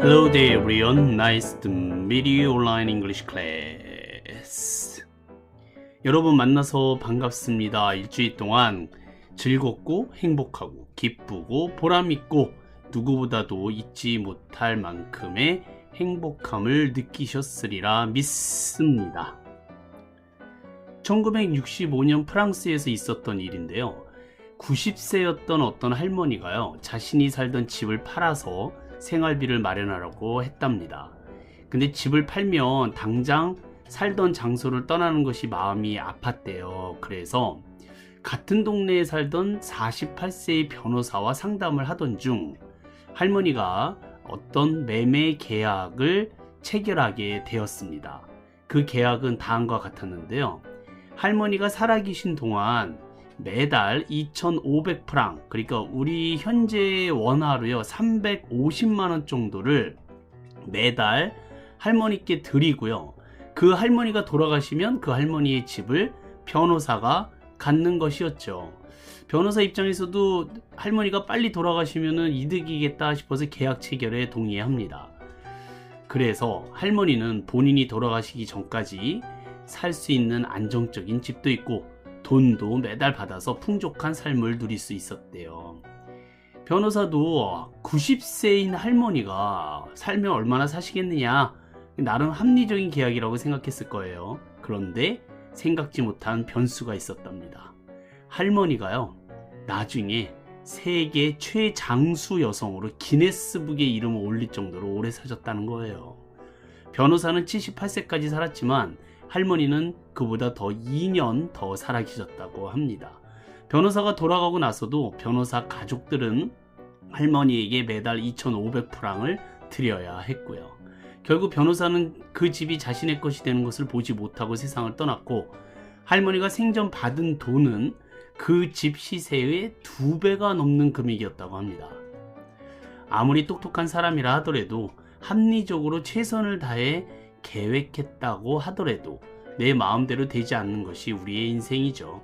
Hello there everyone, nice to meet you online English class. 여러분 만나서 반갑습니다. 일주일 동안 즐겁고 행복하고 기쁘고 보람있고 누구보다도 잊지 못할 만큼의 행복함을 느끼셨으리라 믿습니다. 1965년 프랑스에서 있었던 일인데요. 90세였던 어떤 할머니가요, 자신이 살던 집을 팔아서 생활비를 마련하라고 했답니다. 근데 집을 팔면 당장 살던 장소를 떠나는 것이 마음이 아팠대요. 그래서 같은 동네에 살던 48세의 변호사와 상담을 하던 중 할머니가 어떤 매매 계약을 체결하게 되었습니다. 그 계약은 다음과 같았는데요. 할머니가 살아계신 동안 매달 2,500프랑, 그러니까 우리 현재 원화로요 350만원 정도를 매달 할머니께 드리고요. 그 할머니가 돌아가시면 그 할머니의 집을 변호사가 갖는 것이었죠. 변호사 입장에서도 할머니가 빨리 돌아가시면 이득이겠다 싶어서 계약 체결에 동의합니다. 그래서 할머니는 본인이 돌아가시기 전까지 살 수 있는 안정적인 집도 있고 돈도 매달 받아서 풍족한 삶을 누릴 수 있었대요. 변호사도 90세인 할머니가 살면 얼마나 사시겠느냐, 나름 합리적인 계약이라고 생각했을 거예요. 그런데 생각지 못한 변수가 있었답니다. 할머니가요, 나중에 세계 최장수 여성으로 기네스북에 이름을 올릴 정도로 오래 사셨다는 거예요. 변호사는 78세까지 살았지만 할머니는 그보다 더 2년 더 살아계셨다고 합니다. 변호사가 돌아가고 나서도 변호사 가족들은 할머니에게 매달 2,500프랑을 드려야 했고요. 결국 변호사는 그 집이 자신의 것이 되는 것을 보지 못하고 세상을 떠났고, 할머니가 생전 받은 돈은 그 집 시세의 2배가 넘는 금액이었다고 합니다. 아무리 똑똑한 사람이라 하더라도, 합리적으로 최선을 다해 계획했다고 하더라도 내 마음대로 되지 않는 것이 우리의 인생이죠.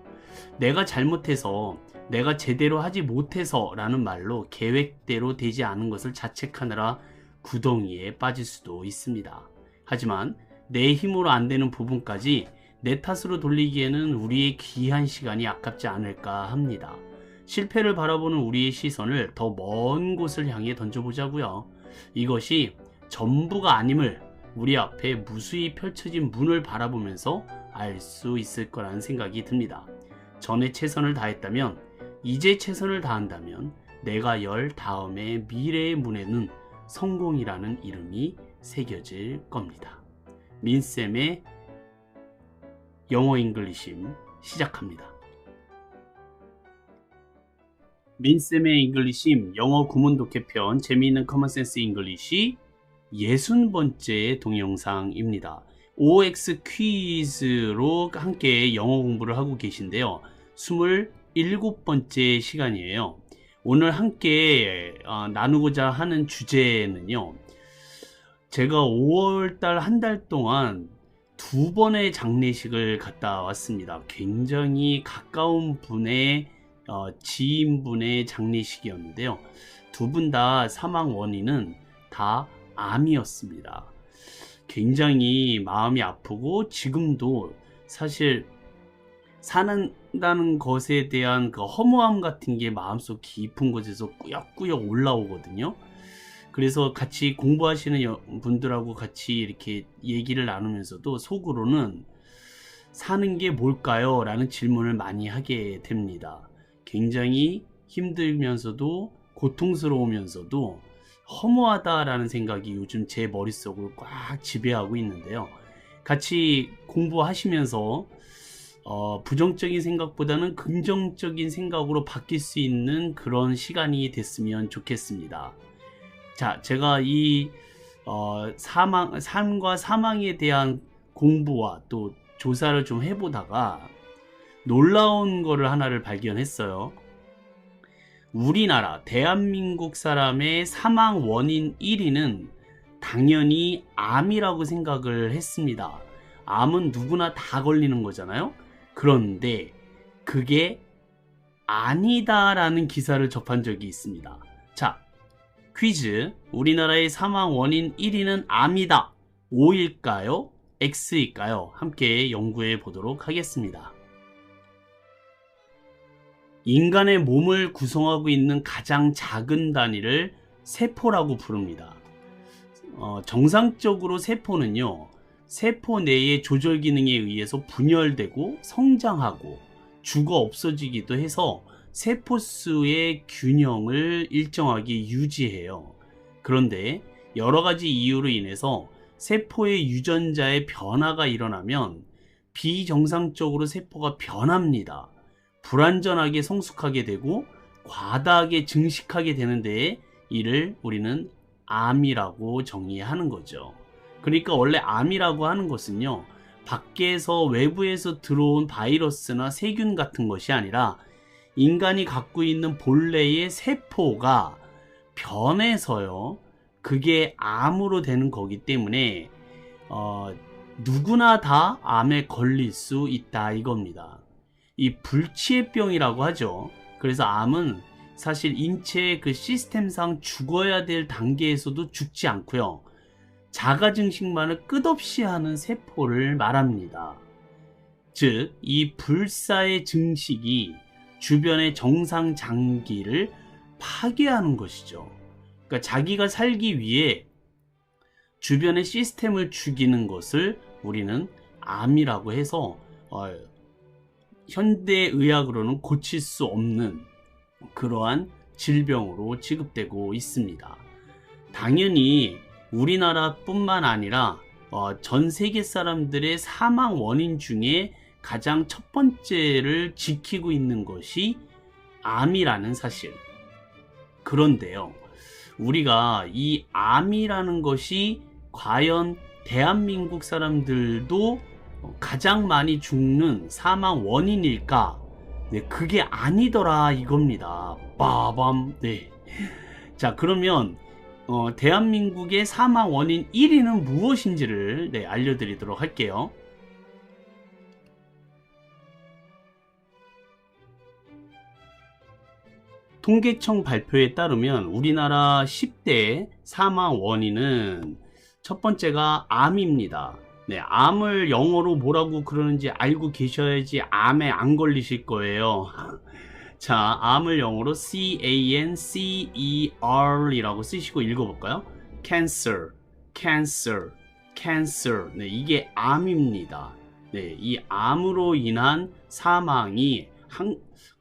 내가 잘못해서, 내가 제대로 하지 못해서 라는 말로 계획대로 되지 않은 것을 자책하느라 구덩이에 빠질 수도 있습니다. 하지만 내 힘으로 안 되는 부분까지 내 탓으로 돌리기에는 우리의 귀한 시간이 아깝지 않을까 합니다. 실패를 바라보는 우리의 시선을 더 먼 곳을 향해 던져보자고요. 이것이 전부가 아님을 우리 앞에 무수히 펼쳐진 문을 바라보면서 알 수 있을 거라는 생각이 듭니다. 전에 최선을 다했다면, 이제 최선을 다한다면 내가 열 다음의 미래의 문에는 성공이라는 이름이 새겨질 겁니다. 민쌤의 영어 잉글리심 시작합니다. 민쌤의 잉글리심 영어 구문 독해편 재미있는 커먼센스 잉글리시 60번째 동영상입니다. OX 퀴즈로 함께 영어 공부를 하고 계신데요. 27번째 시간이에요. 오늘 함께 나누고자 하는 주제는요, 제가 5월달 한 달 동안 2번의 장례식을 갔다 왔습니다. 굉장히 가까운 분의 지인분의 장례식이었는데요. 두 분 다 사망 원인은 다 암이었습니다. 굉장히 마음이 아프고 지금도 사실 사는다는 것에 대한 그 허무함 같은 게 마음속 깊은 곳에서 꾸역꾸역 올라오거든요. 그래서 같이 공부하시는 분들하고 같이 이렇게 얘기를 나누면서도 속으로는 사는 게 뭘까요? 라는 질문을 많이 하게 됩니다. 굉장히 힘들면서도 고통스러우면서도 허무하다라는 생각이 요즘 제 머릿속을 꽉 지배하고 있는데요. 같이 공부하시면서 부정적인 생각보다는 긍정적인 생각으로 바뀔 수 있는 그런 시간이 됐으면 좋겠습니다. 자, 제가 이 삶과 사망에 대한 공부와 또 조사를 좀 해보다가 놀라운 거를 하나를 발견했어요. 우리나라 대한민국 사람의 사망 원인 1위는 당연히 암이라고 생각을 했습니다. 암은 누구나 다 걸리는 거잖아요. 그런데 그게 아니다라는 기사를 접한 적이 있습니다. 자, 퀴즈. 우리나라의 사망 원인 1위는 암이다. O일까요? X일까요? 함께 연구해 보도록 하겠습니다. 인간의 몸을 구성하고 있는 가장 작은 단위를 세포라고 부릅니다. 정상적으로 세포는요, 세포 내의 조절 기능에 의해서 분열되고 성장하고 죽어 없어지기도 해서 세포 수의 균형을 일정하게 유지해요. 그런데 여러 가지 이유로 인해서 세포의 유전자의 변화가 일어나면 비정상적으로 세포가 변합니다. 불완전하게 성숙하게 되고 과다하게 증식하게 되는데 이를 우리는 암이라고 정의하는 거죠. 그러니까 원래 암이라고 하는 것은요, 밖에서 외부에서 들어온 바이러스나 세균 같은 것이 아니라 인간이 갖고 있는 본래의 세포가 변해서요, 그게 암으로 되는 거기 때문에 누구나 다 암에 걸릴 수 있다 이겁니다. 이 불치해병이라고 하죠. 그래서 암은 사실 인체의 그 시스템상 죽어야 될 단계에서도 죽지 않고요, 자가 증식만을 끝없이 하는 세포를 말합니다. 즉, 이 불사의 증식이 주변의 정상 장기를 파괴하는 것이죠. 그러니까 자기가 살기 위해 주변의 시스템을 죽이는 것을 우리는 암이라고 해서 현대의학으로는 고칠 수 없는 그러한 질병으로 취급되고 있습니다. 당연히 우리나라뿐만 아니라 전 세계 사람들의 사망 원인 중에 가장 첫 번째를 지키고 있는 것이 암이라는 사실. 그런데요, 우리가 이 암이라는 것이 과연 대한민국 사람들도 가장 많이 죽는 사망 원인일까? 네, 그게 아니더라 이겁니다. 빠밤. 네. 자, 그러면 대한민국의 사망 원인 1위는 무엇인지를 알려드리도록 할게요. 통계청 발표에 따르면 우리나라 10대 사망 원인은 첫 번째가 암입니다. 네, 암을 영어로 뭐라고 그러는지 알고 계셔야지 암에 안 걸리실 거예요. 자, 암을 영어로 C-A-N-C-E-R 이라고 쓰시고 읽어볼까요? Cancer, cancer, cancer. 네, 이게 암입니다. 네, 이 암으로 인한 사망이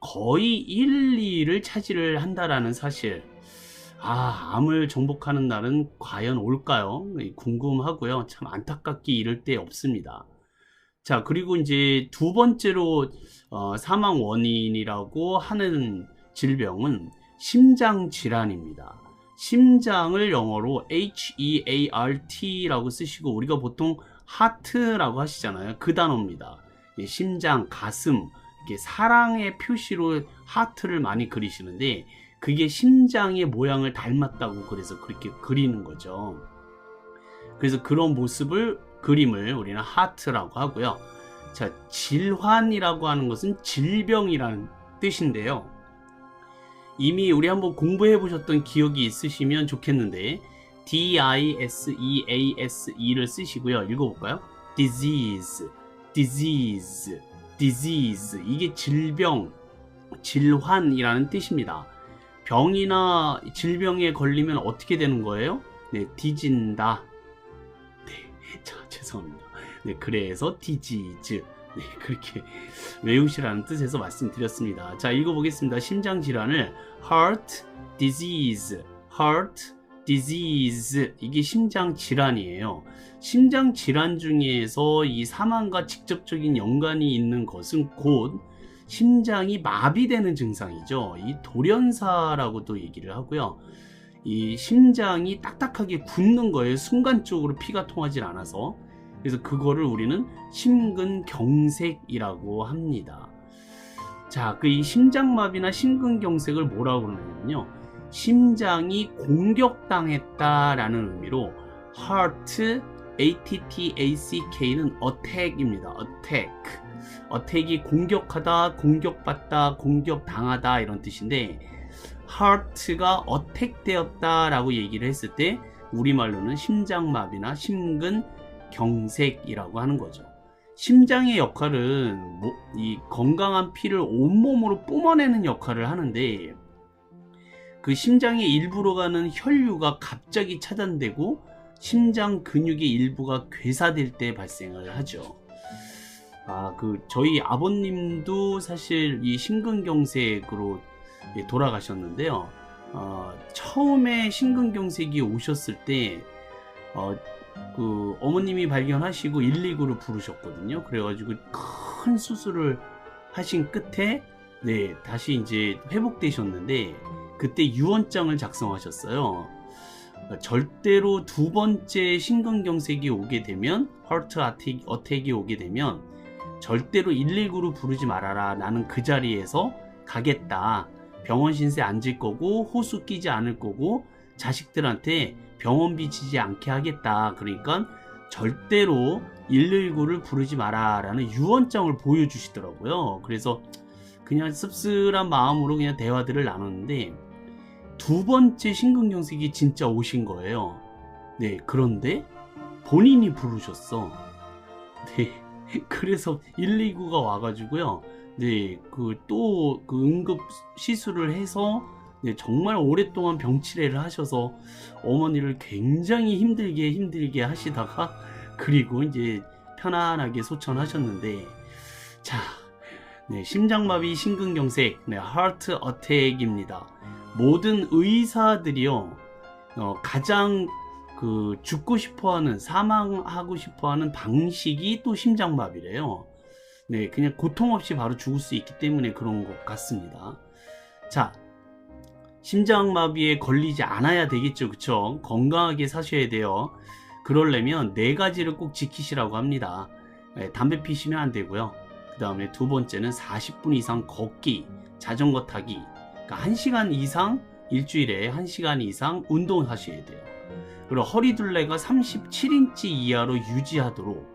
거의 1, 2를 차지를 한다라는 사실. 암을 정복하는 날은 과연 올까요? 궁금하고요. 참 안타깝게 이럴 때 없습니다. 자, 그리고 이제 두 번째로 사망 원인이라고 하는 질병은 심장 질환입니다. 심장을 영어로 H-E-A-R-T라고 쓰시고 우리가 보통 하트라고 하시잖아요. 그 단어입니다. 심장, 가슴, 이렇게 사랑의 표시로 하트를 많이 그리시는데 그게 심장의 모양을 닮았다고 그래서 그렇게 그리는 거죠. 그래서 그런 그림을 우리는 하트라고 하고요. 자, 질환이라고 하는 것은 질병이라는 뜻인데요. 이미 우리 한번 공부해 보셨던 기억이 있으시면 좋겠는데 D-I-S-E-A-S-E를 쓰시고요. 읽어볼까요? Disease, disease, disease. 이게 질병, 질환이라는 뜻입니다. 병이나 질병에 걸리면 어떻게 되는 거예요? 네, 뒤진다. 네, 자, 죄송합니다. 네, 그래서 disease. 네, 그렇게 외우시라는 뜻에서 말씀드렸습니다. 자, 읽어보겠습니다. 심장 질환을 heart disease, heart disease. 이게 심장 질환이에요. 심장 질환 중에서 이 사망과 직접적인 연관이 있는 것은 곧 심장이 마비되는 증상이죠. 이 돌연사라고도 얘기를 하고요. 이 심장이 딱딱하게 굳는 거예요. 순간적으로 피가 통하지 않아서. 그래서 그거를 우리는 심근경색이라고 합니다. 자, 이 심장마비나 심근경색을 뭐라고 그러냐면요, 심장이 공격당했다라는 의미로 heart, A-T-T-A-C-K는 attack입니다. attack. attack이 공격하다, 공격받다, 공격당하다 이런 뜻인데 heart가 어택되었다라고 얘기를 했을 때 우리말로는 심장마비나 심근경색이라고 하는 거죠. 심장의 역할은 이 건강한 피를 온몸으로 뿜어내는 역할을 하는데 그 심장의 일부로 가는 혈류가 갑자기 차단되고 심장 근육의 일부가 괴사될 때 발생을 하죠. 저희 아버님도 사실 이 심근경색으로 돌아가셨는데요. 처음에 심근경색이 오셨을 때 어머님이 발견하시고 119를 부르셨거든요. 그래가지고 큰 수술을 하신 끝에 다시 이제 회복되셨는데 그때 유언장을 작성하셨어요. 절대로 두 번째 심근경색이 오게 되면 하트 어택이 오게 되면 절대로 119를 부르지 말아라. 나는 그 자리에서 가겠다. 병원 신세 안 질 거고 호수 끼지 않을 거고 자식들한테 병원비 지지 않게 하겠다. 그러니까 절대로 119를 부르지 마라 라는 유언장을 보여주시더라고요. 그래서 그냥 씁쓸한 마음으로 그냥 대화들을 나눴는데 두 번째 심근경색이 진짜 오신 거예요. 그런데 본인이 부르셨어. 그래서 119가 와가지고요. 또 응급 시술을 해서 정말 오랫동안 병치레를 하셔서 어머니를 굉장히 힘들게 하시다가 그리고 이제 편안하게 소천하셨는데 심장마비 심근경색 하트 어택입니다. 모든 의사들이요 가장 죽고 싶어하는 사망하고 싶어하는 방식이 또 심장마비래요. 그냥 고통 없이 바로 죽을 수 있기 때문에 그런 것 같습니다. 심장마비에 걸리지 않아야 되겠죠. 그쵸? 건강하게 사셔야 돼요. 그러려면 4가지를 꼭 지키시라고 합니다. 담배 피시면 안 되고요. 그 다음에 두 번째는 40분 이상 걷기, 자전거 타기. 그러니까 1시간 이상, 일주일에 1시간 이상 운동하셔야 돼요. 그리고 허리둘레가 37인치 이하로 유지하도록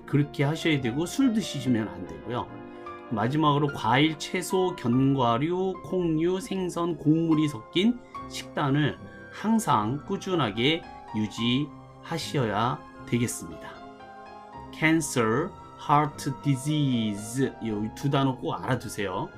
그렇게 하셔야 되고 술 드시면 안 되고요. 마지막으로 과일, 채소, 견과류, 콩류, 생선, 곡물이 섞인 식단을 항상 꾸준하게 유지하셔야 되겠습니다. Cancer, Heart Disease 이 두 단어 꼭 알아두세요.